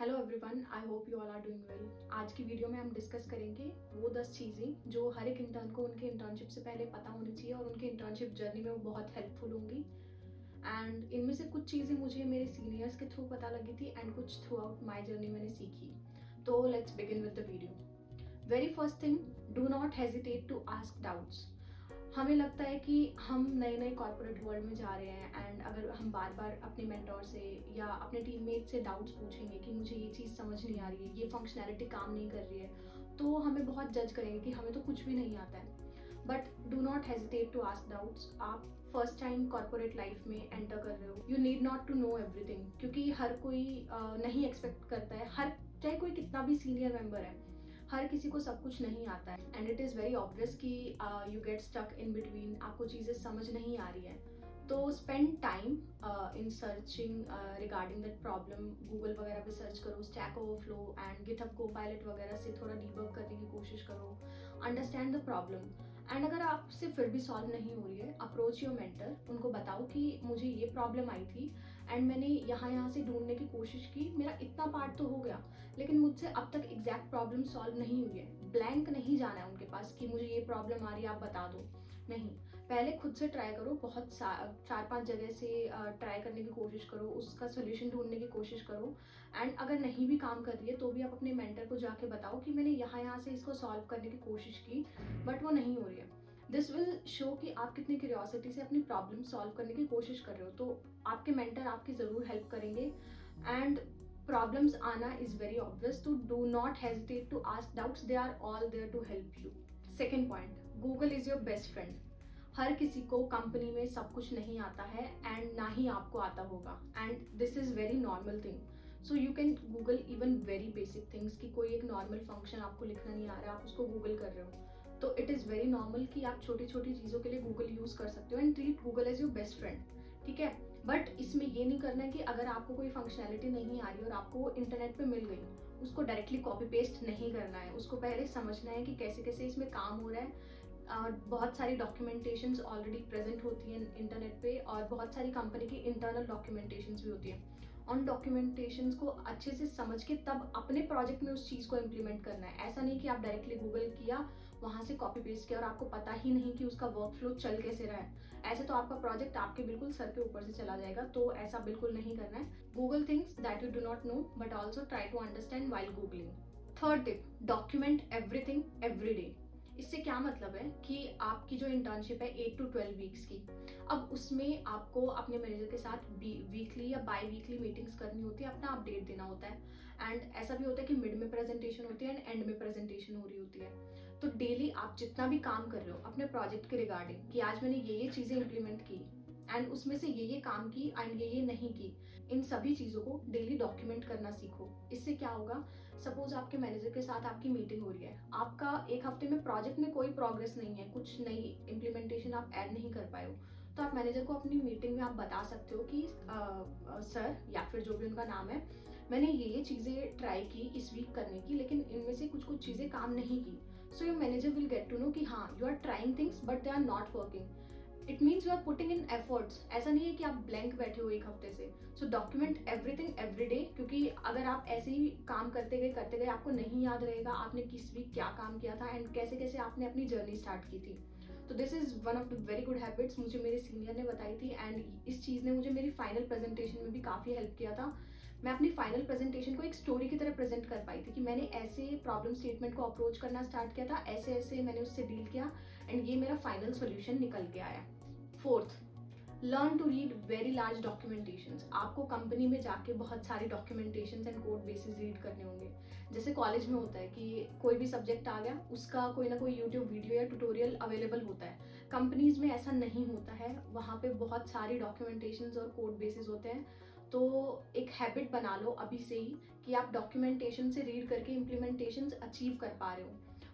Hello everyone, I hope you all are doing well. आज की video में हम डिस्कस करेंगे वो 10 चीज़ें जो हर एक इंटर्न को उनके इंटर्नशिप से पहले पता होनी चाहिए और उनके इंटर्नशिप जर्नी में वो बहुत हेल्पफुल होंगी। एंड इनमें से कुछ चीज़ें मुझे मेरे सीनियर्स के थ्रू पता लगी थी एंड कुछ थ्रू आउट माई जर्नी मैंने सीखी। तो let's begin with the video. Very first thing, do not hesitate to ask doubts. हमें लगता है कि हम नए नए कॉर्पोरेट वर्ल्ड में जा रहे हैं एंड अगर हम बार बार अपने मेंटोर से या अपने टीममेट से डाउट्स पूछेंगे कि मुझे ये चीज़ समझ नहीं आ रही है, ये फंक्शनैलिटी काम नहीं कर रही है, तो हमें बहुत जज करेंगे कि हमें तो कुछ भी नहीं आता है। But do not hesitate to ask doubts. आप फर्स्ट टाइम कॉर्पोरेट लाइफ में एंटर कर रहे हो, you need not to know everything, क्योंकि हर कोई नहीं एक्सपेक्ट करता है, हर चाहे कोई कितना भी सीनियर मेंबर है, हर किसी को सब कुछ नहीं आता है। And it is very obvious कि you get stuck in between, आपको चीज़ें समझ नहीं आ रही है। तो spend time in searching regarding that problem. Google वगैरह पे सर्च करो, Stack Overflow and GitHub Copilot वगैरह से थोड़ा डीबग करने की कोशिश करो, अंडरस्टैंड द प्रॉब्लम। एंड अगर आपसे फिर भी सॉल्व नहीं हो रही है, अप्रोच योर मेंटर, उनको बताओ कि मुझे ये प्रॉब्लम आई थी एंड मैंने यहाँ से ढूंढने की कोशिश की, मेरा इतना पार्ट तो हो गया लेकिन मुझसे अब तक एग्जैक्ट प्रॉब्लम सॉल्व नहीं हुई है। ब्लैंक नहीं जाना है उनके पास कि मुझे ये प्रॉब्लम आ रही है आप बता दो, नहीं। पहले खुद से ट्राई करो, बहुत 4-5 जगह से ट्राई करने की कोशिश करो, उसका सोल्यूशन ढूंढने की कोशिश करो। एंड अगर नहीं भी काम कर रही है तो भी आप अपने मेंटर को जाके बताओ कि मैंने यहाँ से इसको सॉल्व करने की कोशिश की बट वो नहीं हो रही है। दिस विल शो कि आप कितनी क्यूरियोसिटी से अपनी प्रॉब्लम सॉल्व करने की कोशिश कर रहे हो। तो आपके मेंटर आपकी ज़रूर हेल्प करेंगे। एंड प्रॉब्लम्स आना इज वेरी ऑब्वियस, तो do not hesitate to ask doubts, they are all there to help you. Second point, Google is your best friend. हर किसी को कंपनी में सब कुछ नहीं आता है एंड ना ही आपको आता होगा, and this is very normal thing. So you can Google even very basic things, कि कोई एक नॉर्मल फंक्शन आपको लिखना नहीं आ रहा है, आप उसको गूगल कर रहे हो, तो इट इज़ वेरी नॉर्मल कि आप छोटी छोटी चीज़ों के लिए गूगल यूज़ कर सकते हो and treat Google as your best friend. ठीक है, बट इसमें ये नहीं करना है कि अगर आपको कोई फंक्शनैलिटी नहीं आ रही और आपको वो इंटरनेट पे मिल गई, उसको डायरेक्टली कॉपी पेस्ट नहीं करना है। उसको पहले समझना है कि कैसे कैसे इसमें काम हो रहा है। बहुत सारी डॉक्यूमेंटेशंस ऑलरेडी प्रेजेंट होती हैं इंटरनेट पे और बहुत सारी कंपनी की इंटरनल डॉक्यूमेंटेशंस भी होती हैं। उन डॉक्यूमेंटेशंस को अच्छे से समझ के तब अपने प्रोजेक्ट में उस चीज़ को इम्प्लीमेंट करना है। ऐसा नहीं कि आप डायरेक्टली गूगल किया, वहाँ से कॉपी पेस्ट किया और आपको पता ही नहीं कि उसका वर्क फ्लो चल कैसे रहा है। ऐसे तो आपका प्रोजेक्ट आपके बिल्कुल सर के ऊपर से चला जाएगा, तो ऐसा बिल्कुल नहीं करना है। Google things that you do not know but also try to understand while googling. Third tip, document everything every day. इससे क्या मतलब है कि आपकी जो इंटर्नशिप है 8 to 12 वीक्स की, अब उसमें आपको अपने मैनेजर के साथ वीकली या बाई वीकली मीटिंग्स करनी होती है, अपना अपडेट देना होता है। एंड ऐसा भी होता है कि मिड में प्रेजेंटेशन होती है एंड एंड में प्रेजेंटेशन हो रही होती है। तो डेली आप जितना भी काम कर रहे हो अपने प्रोजेक्ट के रिगार्डिंग, कि आज मैंने ये चीज़ें इंप्लीमेंट की एंड उसमें से ये काम की एंड ये नहीं की, इन सभी चीज़ों को डेली डॉक्यूमेंट करना सीखो। इससे क्या होगा, सपोज आपके मैनेजर के साथ आपकी मीटिंग हो रही है, आपका एक हफ्ते में प्रोजेक्ट में कोई प्रोग्रेस नहीं है, कुछ नई इम्प्लीमेंटेशन आप ऐड नहीं कर पाए हो, तो आप मैनेजर को अपनी मीटिंग में आप बता सकते हो कि सर, या फिर जो भी उनका नाम है, मैंने ये चीज़ें ट्राई की इस वीक करने की, लेकिन इनमें से कुछ कुछ चीज़ें काम नहीं की। So your manager will get to know कि हाँ, you are trying things but they are not working. It means you are putting in efforts. ऐसा नहीं है कि आप ब्लैंक बैठे हो एक हफ्ते से। सो डॉक्यूमेंट एवरीथिंग एवरी डे, क्योंकि अगर आप ऐसे ही काम करते गए आपको नहीं याद रहेगा आपने किस वीक क्या काम किया था एंड कैसे कैसे आपने अपनी जर्नी स्टार्ट की थी। तो this is one of the very good habits, मुझे मेरे सीनियर ने बताई थी एंड इस चीज़ ने मुझे मेरी फाइनल प्रेजेंटेशन में भी काफ़ी हेल्प किया था। मैं अपनी फाइनल प्रेजेंटेशन को एक स्टोरी की तरह प्रेजेंट कर पाई थी कि मैंने ऐसे प्रॉब्लम स्टेटमेंट को अप्रोच करना स्टार्ट किया था, ऐसे ऐसे मैंने उससे डील किया एंड ये मेरा फाइनल सोल्यूशन निकल के आया। Fourth, learn to read very large documentations. आपको कंपनी में जाके बहुत सारी documentations and code bases read करने होंगे। जैसे कॉलेज में होता है कि कोई भी सब्जेक्ट आ गया, उसका कोई ना कोई यूट्यूब वीडियो या ट्यूटोरियल अवेलेबल होता है। कंपनीज में ऐसा नहीं होता है, वहाँ पे बहुत सारी डॉक्यूमेंटेशंस और कोड बेसिस होते हैं। तो एक हैबिट बना लो अभी से ही कि आप डॉक्यूमेंटेशन से रीड करके इम्प्लीमेंटेशंस अचीव कर पा रहे हो।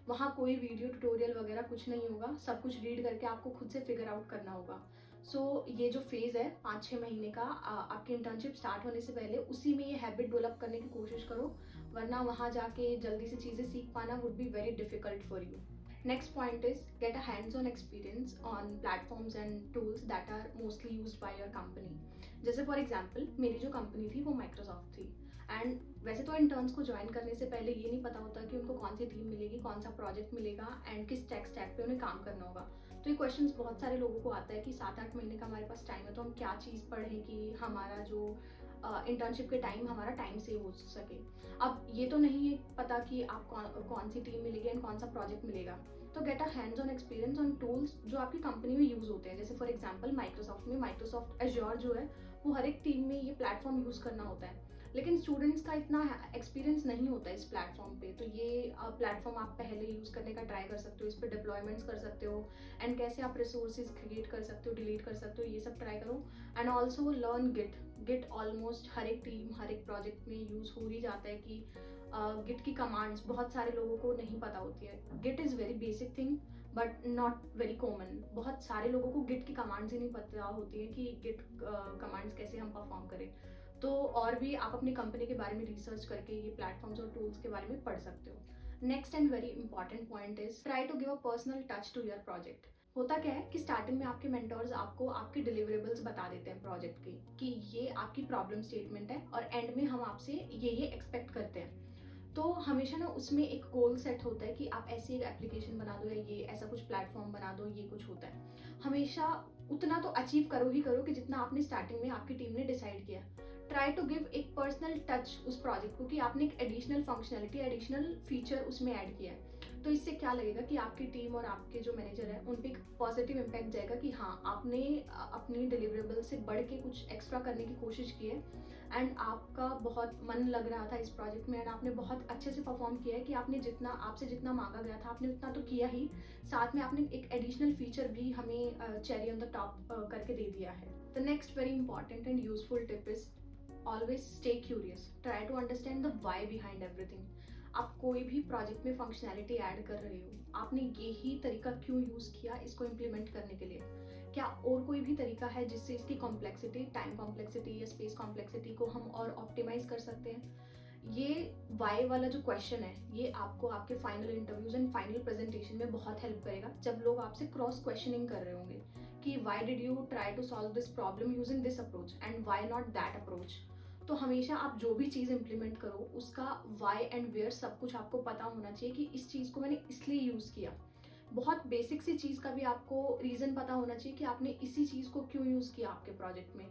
वहाँ कोई वीडियो ट्यूटोरियल वगैरह कुछ नहीं होगा, सब कुछ रीड करके आपको खुद से फिगर आउट करना होगा। सो ये जो फेज़ है 5-6 महीने का, आपकी इंटर्नशिप स्टार्ट होने से पहले उसी में ये हैबिट डेवलप करने की कोशिश करो, वरना वहाँ जाके जल्दी से चीज़ें सीख पाना would be very difficult for you. Next point is get a hands-on experience on platforms and tools that are mostly used by your company. जैसे फॉर एग्जाम्पल मेरी जो कंपनी थी वो माइक्रोसॉफ्ट थी एंड वैसे तो इंटर्न्स को ज्वाइन करने से पहले ये नहीं पता होता कि उनको कौन सी टीम मिलेगी, कौन सा प्रोजेक्ट मिलेगा एंड किस टेक स्टैक पे उन्हें काम करना होगा। तो ये क्वेश्चंस बहुत सारे लोगों को आता है कि 7-8 महीने का हमारे पास टाइम है, तो हम क्या चीज़ पढ़ें कि हमारा जो इंटर्नशिप के टाइम हमारा टाइम सेव हो सके। अब ये तो नहीं है पता कि आप कौन सी टीम मिलेगी एंड कौन सा प्रोजेक्ट मिलेगा, तो get a hands on experience on tools जो आपकी कंपनी में यूज़ होते हैं। जैसे फॉर एग्जांपल माइक्रोसॉफ्ट में माइक्रोसॉफ्ट एज्योर जो है वो हर एक टीम में ये प्लेटफॉर्म यूज़ करना होता है, लेकिन स्टूडेंट्स का इतना एक्सपीरियंस नहीं होता है इस प्लेटफॉर्म पे। तो ये प्लेटफॉर्म आप पहले यूज़ करने का ट्राई कर सकते हो, इस पर डिप्लॉयमेंट्स कर सकते हो एंड कैसे आप रिसोर्सेज क्रिएट कर सकते हो, डिलीट कर सकते हो, ये सब ट्राई करो। And also learn Git almost हर एक टीम हर एक प्रोजेक्ट में यूज़ हो ही जाता है कि गिट की कमांड्स बहुत सारे लोगों को नहीं पता होती है। Git is very basic thing but not very common. बहुत सारे लोगों को गिट की कमांड्स ही नहीं पता होती है कि गिट कमांड्स कैसे हम परफॉर्म करें। तो और भी आप अपनी कंपनी के बारे में रिसर्च करके ये प्लेटफॉर्म्स और टूल्स के बारे में पढ़ सकते हो। Next and very important point is try to give a personal touch to your project. होता क्या है कि स्टार्टिंग में आपके मेंटर्स आपको आपके डिलीवरेबल्स बता देते हैं प्रोजेक्ट के कि ये आपकी प्रॉब्लम स्टेटमेंट है और एंड में हम आपसे ये एक्सपेक्ट करते हैं। तो हमेशा ना उसमें एक गोल सेट होता है कि आप ऐसी एक एप्लीकेशन बना दो या ये ऐसा कुछ प्लेटफॉर्म बना दो, ये कुछ होता है। हमेशा उतना तो अचीव करो ही करो कि जितना आपने स्टार्टिंग में आपकी टीम ने डिसाइड किया। ट्राई टू गिव एक पर्सनल टच उस प्रोजेक्ट को कि आपने एक एडिशनल फंक्शनलिटी एडिशनल फीचर उसमें ऐड किया है। तो इससे क्या लगेगा कि आपकी टीम और आपके जो मैनेजर है उन पर एक पॉजिटिव इम्पैक्ट जाएगा कि हाँ आपने अपनी डिलीवरेबल से बढ़ के कुछ एक्स्ट्रा करने की कोशिश की है एंड आपका बहुत मन लग रहा था इस प्रोजेक्ट में एंड आपने बहुत अच्छे से परफॉर्म किया है कि आपने जितना आपसे जितना मांगा गया था आपने उतना तो किया ही, साथ में आपने एक एडिशनल फीचर भी हमें चेरी ऑन द टॉप करके दे दिया है। The next very important and useful tip is always stay curious, try to understand the why behind everything. आप कोई भी प्रोजेक्ट में फंक्शनैलिटी ऐड कर रहे हो, आपने ये ही तरीका क्यों यूज़ किया इसको इम्प्लीमेंट करने के लिए? क्या और कोई भी तरीका है जिससे इसकी कॉम्प्लेक्सिटी, टाइम कॉम्प्लेक्सिटी या स्पेस कॉम्प्लेक्सिटी को हम और ऑप्टिमाइज कर सकते हैं? ये वाई वाला जो क्वेश्चन है ये आपको आपके final interviews and final presentation में बहुत हेल्प करेगा जब लोग आपसे क्रॉस क्वेश्चनिंग कर रहे होंगे कि why did you try to solve this problem using this approach and why not that approach. तो हमेशा आप जो भी चीज़ इंप्लीमेंट करो उसका वाई एंड वेयर सब कुछ आपको पता होना चाहिए कि इस चीज़ को मैंने इसलिए यूज़ किया। बहुत बेसिक सी चीज़ का भी आपको रीज़न पता होना चाहिए कि आपने इसी चीज़ को क्यों यूज़ किया आपके प्रोजेक्ट में,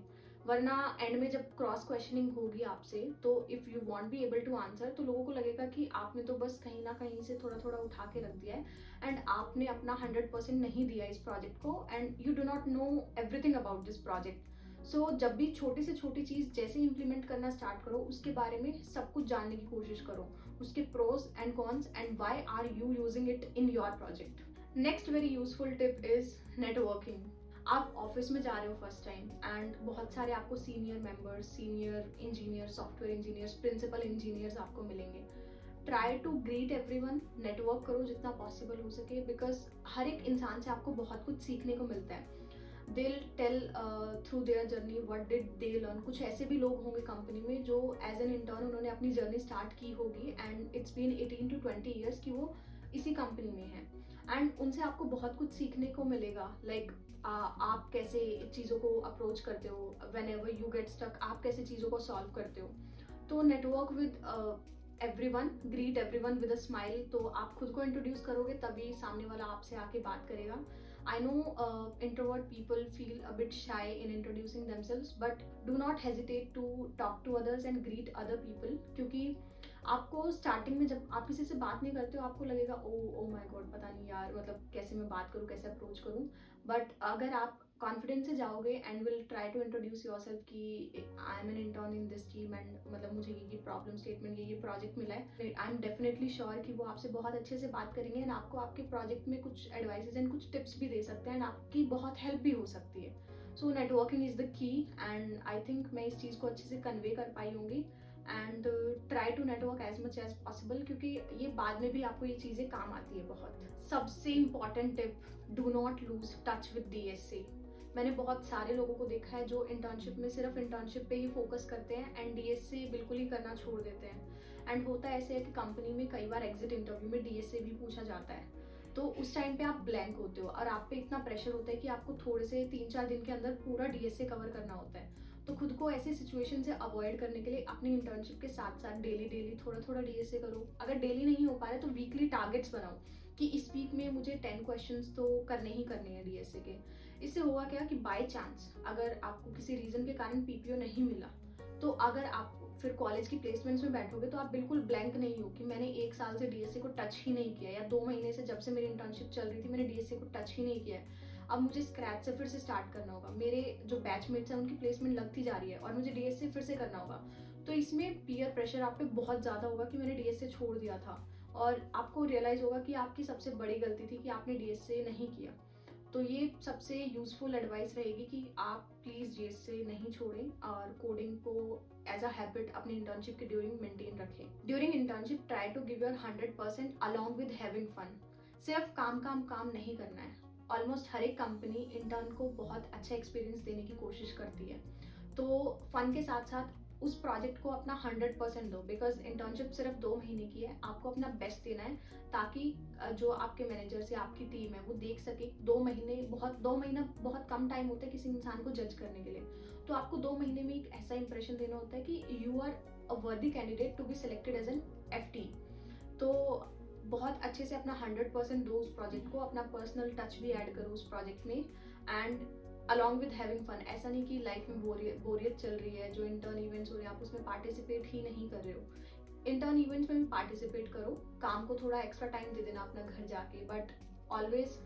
वरना एंड में जब क्रॉस क्वेश्चनिंग होगी आपसे तो if you won't be able to answer तो लोगों को लगेगा कि आपने तो बस कहीं ना कहीं से थोड़ा थोड़ा उठा के रख दिया है एंड आपने अपना 100% नहीं दिया इस प्रोजेक्ट को and you do not know everything about this project. So जब भी छोटी से छोटी चीज़ जैसे इंप्लीमेंट करना स्टार्ट करो उसके बारे में सब कुछ जानने की कोशिश करो, उसके pros and cons and why are you using it in your project. Next very useful tip is networking. आप ऑफिस में जा रहे हो फर्स्ट टाइम एंड बहुत सारे आपको senior members, senior engineer, software engineers, principal engineers आपको मिलेंगे। Try to greet everyone, network करो जितना पॉसिबल हो सके बिकॉज हर एक इंसान से आपको बहुत कुछ सीखने को मिलता है। They'll tell through their journey what did they learn. कुछ ऐसे भी लोग होंगे कंपनी में जो एज एन इंटर्न उन्होंने अपनी जर्नी स्टार्ट की होगी and it's been 18 to 20 years कि वो इसी कंपनी में है एंड उनसे आपको बहुत कुछ सीखने को मिलेगा। लाइक आप कैसे चीज़ों को अप्रोच करते हो, whenever you get stuck आप कैसे चीज़ों को सॉल्व करते हो। तो network with everyone, greet everyone with a smile. तो आप खुद को इंट्रोड्यूस करोगे तभी सामने वाला आपसे आके बात करेगा। I know introvert people feel a bit shy in introducing themselves, but do not hesitate to talk to others and greet other people, क्योंकि आपको स्टार्टिंग में जब आप किसी से बात नहीं करते हो आपको लगेगा ओ माय गॉड पता नहीं यार मतलब कैसे मैं बात करूँ, कैसे अप्रोच करूँ। बट अगर आप कॉन्फिडेंस से जाओगे and will try to introduce yourself कि I am an intern in this team and मतलब मुझे ये प्रॉब्लम स्टेटमेंट ये प्रोजेक्ट मिला है, आई एम डेफिनेटली श्योर कि वो आपसे बहुत अच्छे से बात करेंगे एंड आपको आपके प्रोजेक्ट में कुछ एडवाइसेस एंड कुछ टिप्स भी दे सकते हैं एंड आपकी बहुत हेल्प भी हो सकती है। So networking is the key and I think मैं इस चीज़ को अच्छे से कन्वे कर पाई होंगी and try to network as much as possible क्योंकि ये बाद में भी आपको ये चीज़ें काम आती है बहुत। सबसे important tip, do not lose touch with DSA। मैंने बहुत सारे लोगों को देखा है जो इंटर्नशिप में सिर्फ इंटर्नशिप पे ही फोकस करते हैं एंड DSA बिल्कुल ही करना छोड़ देते हैं। एंड होता ऐसे है कि कंपनी में कई बार एग्जिट इंटरव्यू में DSA भी पूछा जाता है, तो उस टाइम पे आप ब्लैंक होते हो और आप पे इतना प्रेशर होता है कि आपको थोड़े से 3-4 दिन के अंदर पूरा DSA कवर करना होता है। तो खुद को ऐसे सिचुएशन से अवॉइड करने के लिए अपनी इंटर्नशिप के साथ साथ डेली थोड़ा थोड़ा डीएसए करो। अगर डेली नहीं हो पा रहा है तो वीकली टारगेट्स बनाओ कि इस वीक में मुझे 10 क्वेश्चंस तो करने ही करने हैं डीएसए के। इससे होगा क्या कि बाय चांस अगर आपको किसी रीज़न के कारण पीपीओ नहीं मिला, तो अगर आप फिर कॉलेज की प्लेसमेंट्स में बैठोगे तो आप बिल्कुल ब्लैंक नहीं हो कि मैंने 1 साल से डीएसए को टच ही नहीं किया, या 2 महीने से जब से मेरी इंटर्नशिप चल रही थी मैंने डीएसए को टच ही नहीं किया है। अब मुझे स्क्रैच से फिर से स्टार्ट करना होगा। मेरे जो बैचमेट्स हैं उनकी प्लेसमेंट लगती जा रही है और मुझे डीएसए फिर से करना होगा। तो इसमें पीयर प्रेशर आप पे बहुत ज़्यादा होगा कि मैंने डीएसए छोड़ दिया था, और आपको रियलाइज़ होगा कि आपकी सबसे बड़ी गलती थी कि आपने डीएसए नहीं किया। तो ये सबसे यूजफुल एडवाइस रहेगी कि आप प्लीज़ डीएसए नहीं छोड़ें और कोडिंग को एज अ हैबिट अपनी इंटर्नशिप के ड्यूरिंग मेंटेन रखें। During internship try to give your 100% along with having fun. सिर्फ काम नहीं करना है। ऑलमोस्ट हर एक कंपनी इंटर्न को बहुत अच्छा एक्सपीरियंस देने की कोशिश करती है, तो फन के साथ साथ उस प्रोजेक्ट को अपना 100% दो, बिकॉज इंटर्नशिप सिर्फ 2 महीने की है। आपको अपना बेस्ट देना है ताकि जो आपके मैनेजर्स या आपकी टीम है वो देख सके। 2 महीना बहुत कम टाइम होता है किसी इंसान को जज करने के लिए। तो आपको 2 महीने में एक ऐसा इंप्रेशन देना होता है कि you are a worthy candidate to be selected as an FT. तो बहुत अच्छे से अपना 100% दो उस प्रोजेक्ट को, अपना पर्सनल टच भी ऐड करो उस प्रोजेक्ट में, and along with having fun. ऐसा नहीं कि लाइफ में बोरियत चल रही है, जो इंटर्न इवेंट्स हो रहे हैं आप उसमें पार्टिसिपेट ही नहीं कर रहे हो। इंटर्न इवेंट्स में भी पार्टिसिपेट करो, काम को थोड़ा एक्स्ट्रा टाइम दे देना अपना घर जाके, बट ऑलवेज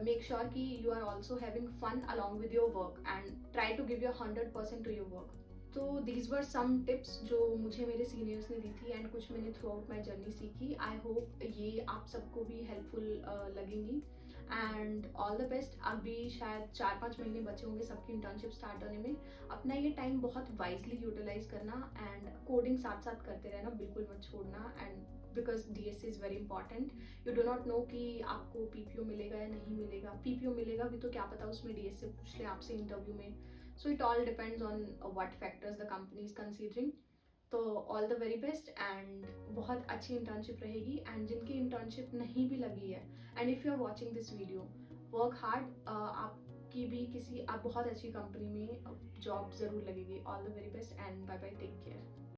मेक श्योर कि you are also having fun along with your work and try to give your 100% to your work. तो दीज वर सम टिप्स जो मुझे मेरे सीनियर्स ने दी थी एंड कुछ मैंने थ्रू आउट माई जर्नी सीखी। आई होप ये आप सबको भी हेल्पफुल लगेंगी एंड ऑल द बेस्ट। अभी शायद 4-5 महीने बचे होंगे सबकी इंटर्नशिप स्टार्ट होने में। अपना ये टाइम बहुत वाइजली यूटिलाइज करना एंड कोडिंग साथ साथ करते रहना, बिल्कुल मत छोड़ना। And because DSA is very important. You do not know कि आपको पीपीओ मिलेगा या नहीं मिलेगा। पीपीओ मिलेगा भी तो क्या पता उसमें डीएसए पूछ ले आपसे इंटरव्यू में। So it all depends on what factors the company is considering. तो all the very best and बहुत अच्छी इंटर्नशिप रहेगी। एंड जिनकी इंटर्नशिप नहीं भी लगी है, and if you are watching this video, work hard. आपकी भी किसी आप बहुत अच्छी कंपनी में जॉब ज़रूर लगेगी। All the very best and bye bye, take care.